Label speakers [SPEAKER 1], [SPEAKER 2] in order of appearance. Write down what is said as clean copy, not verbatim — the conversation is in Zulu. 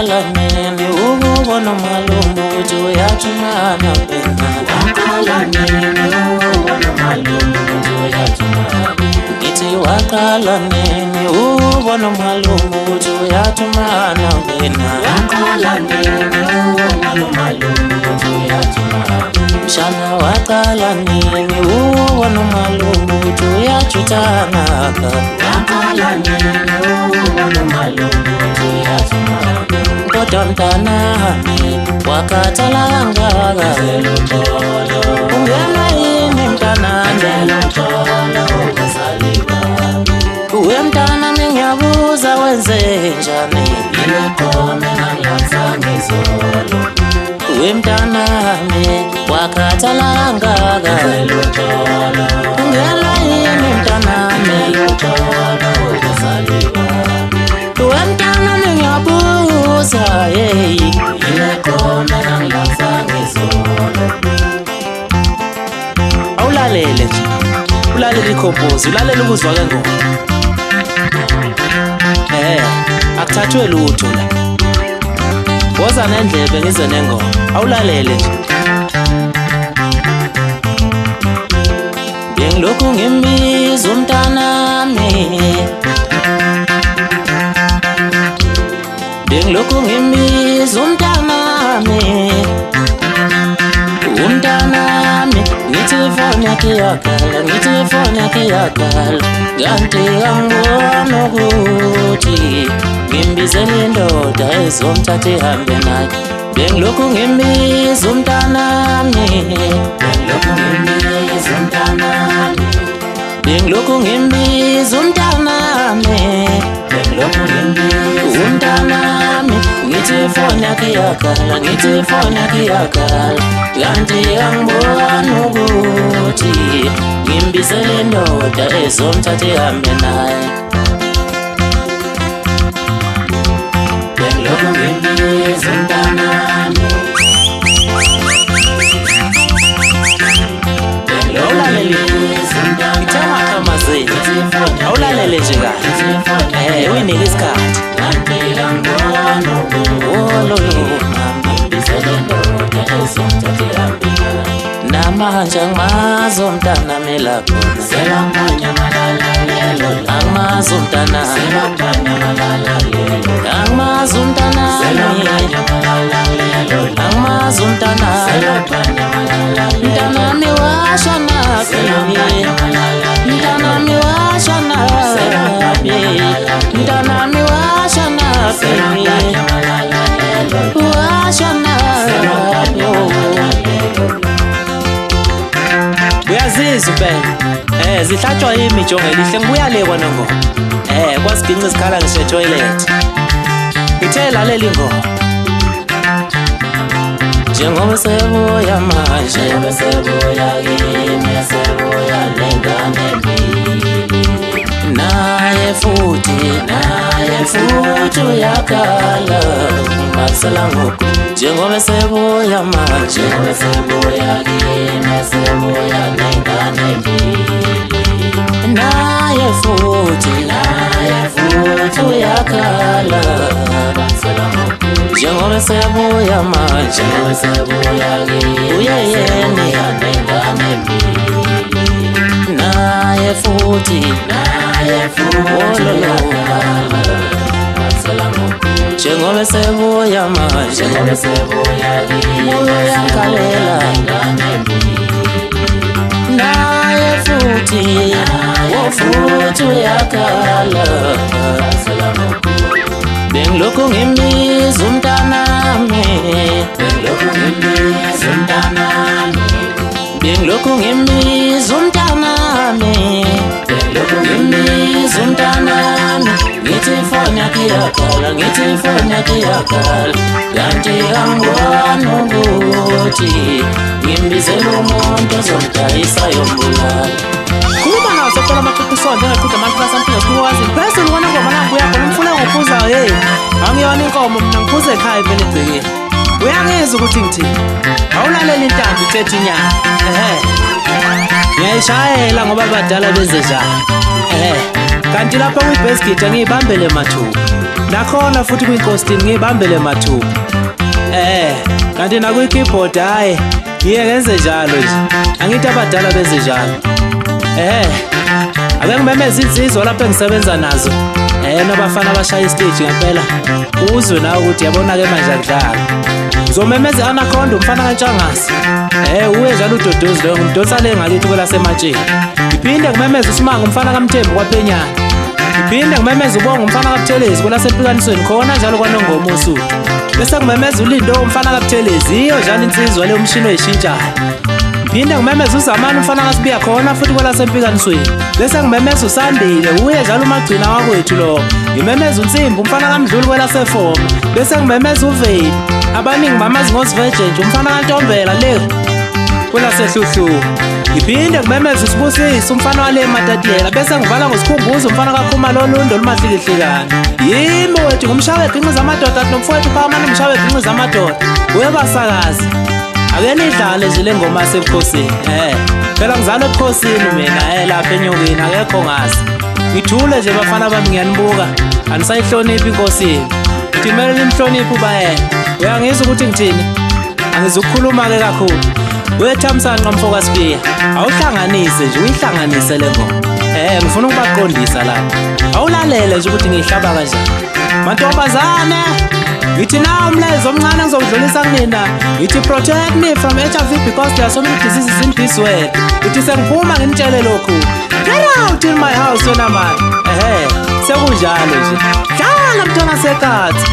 [SPEAKER 1] waqala nini ukubona umalume ukuthi uyathumana wena? Waqala nini ukubona umalume ukuthi uyathumana? Ngithi waqala nini ukubona umalume ukuthi uyathumana wena? Waqala nini ukubona umalume ukuthi uyathumana? Mshana waqala nini ukubona umalume ukuthi uyajuthana? Waqala nini ukubona umalume ukuthi uyathumana? Kodwa mntanami wakhathala kangaka, ungenwa yini mntanami? Uwe mntanami ngiyabuza wenze njani? Uwe mntanami wakhathala kangaka, ungenwa yini mntanami? Uwe mntanami ngiyabuza awulalele nje, ulalele ikhompozi, ulalele ukuzwa ke ngoma. Akuthathwe lutho la, woza nendlebe ngize nengoma, awulalele nje. Bengilokhu ngimbiza umntanami, bengilokhu ngimbiza umntanami, umntanami ngithi ifoni yakhe iyakhala, ngithi ifoni yakhe iyakhala, kanti angibona ukuthi ngimbizele indoda ezomthatha ihambe naye. Bengilokhu ngimbiza umntanami, bengilokhu ngimbiza umntanami, bengilokhu ngimbiza umntanami, bengilokhu ngimbiza umntanami, ngithi ifoni yakhe iyakhala, ngithi ifoni yakhe iyakhala, kanti angibona ukuthi ngimbizele indoda ezomthatha ihambe naye. Bengilokhu ngimbiza umntanami, awulalele nje kahle, uyinika isikhathi. Namanje angimazi umntanami la khona, angimazi umntanami, angimazi umntanami, angimazi umntanami, mntanami washonaphi, mntanami washonaphi, mntanami washonaphi, washonaphi. Uyazizwa impela, zihlatshwa yimi ijonge lihle, ngibuya le kona ngoma. Kwasiginca isikhala ngisho etoilet, ngithe lalela ingoma. Njengoba sebuya manje, sebuya kimi, sebuya lengane mbili, naye futhi uyakhala, ungasala ngoku. Njengoba sebuya manje, sebuya kimi, sebuya lengane mbili, naye futhi uyakhala, ungasala ngoku. Njengoba sebuya manje, sebuya kimi, uyeyeni lengane mbili, naye futhi njengoba sebuya manje, uyakhalela, naye futhi uyakhala. Bengilokhu ngimbiza umntanami, bengilokhu ngimbiza umntanami, bengilokhu ngimbiza umntanami, bengilokhu ngimbiza umntanami, ngithi ifoni yakhe iyakhala, ngithi ifoni yakhe iyakhala, kanti angibona ukuthi ngimbizele umuntu ozomdayisa yombulala.
[SPEAKER 2] Khuluma nawo sekuqala amaxoxiswano njengaqhuda abantu basampila sikhulukazi. Phezulu kona ngoma nangu yakho umfuna ngophuzayo angiyona inkomo mina ngiphuze ekhaya vele egcekeni. Uyangizwa ukuthi ngithini? Awulalela intambo ithethe inyama. Ngiyayishayela ngoba abadala beze njalo. Kanti lapha kwi-basket angiyibambele mathupha.
[SPEAKER 1] nakhona futhi kwinkosini ngibambele mathupha. Kanti nakwi-keyboard hayi ngiye ngenze njalo nje, angithi abadala benze njalo. Ake ngimemeze insizwa lapho engisebenza nazo, nabafana abashaya istage ngempela, uzwe nawe ukuthi yabona-ke manje akudlala. Ngizomemeza i-Anaconda umfana kaNtshangase, uye njalo uDodozi loyo ngimdonsa le ngakithi kwelasematsheni. Ngiphinde ngimemeze uSimanga umfana kaMthembu kwaPhenyana. Ngiphinde ngimemeze uBonga umfana kaButhelezi kwelasePhikanisweni khona njalo kwaNongoma uSuthu. Bese ngimemeze uLindo umfana kaButhelezi, iyo njalo insizwa le umshini oyishintshayo. Ngiphinde ngimemeze uZamani umfana kaSibiya khona futhi kwelaseMphikanisweni. Bese ngimemeze uSandile, uye njalo uMagcina wakwethu lo. Ngimemeze uNsimbi umfana kaMdluli kwelaseFoma. Bese ngimemeze uVeli, abaningi bamazi ngoSivejenje umfana kaNtombela le kwelaseHluhluwa. Ngiphinde ngimemeze uSibusisi umfana wale Matatiyela. Bese ngivala ngoSikhumbuzo umfana kaKhumalolundo oluMahlikihlekana. Yimi wethu ngumshawe eGinqi zamadoda nomfowethu Phakamani umshawe eGinqi zamadoda. Uye basakazi, ake nidlale nje le ngoma yasebukhosini. Phela ngizalwe ebukhosini mina, lapha enyokeni akekho ngazi. Ngithule nje bafana bami ngiyanibuka, anisayihloniphi inkosini. Ngithi kumele nimhloniphe ubayena. Uyangizwa ukuthi ngithini? Angizukukhuluma-ke kakhulu. Wethamsanqa mfo kaSibiya, awuhlanganise nje, uyihlanganise le ngoma. Ngifuna ukubaqondisa lapha, awulalele nje ukuthi ngiyihlaba kanjani. Mantombazane, ngithi nawo umlezo omncane ngizowudlulisa kunina. Ngithi protect me from HIV because there are so many diseases in this world. Ngithi sengiphuma nginitshele lokhu, get out in my house wena mani. Sekunjalo nje, dlala mntwana sekati.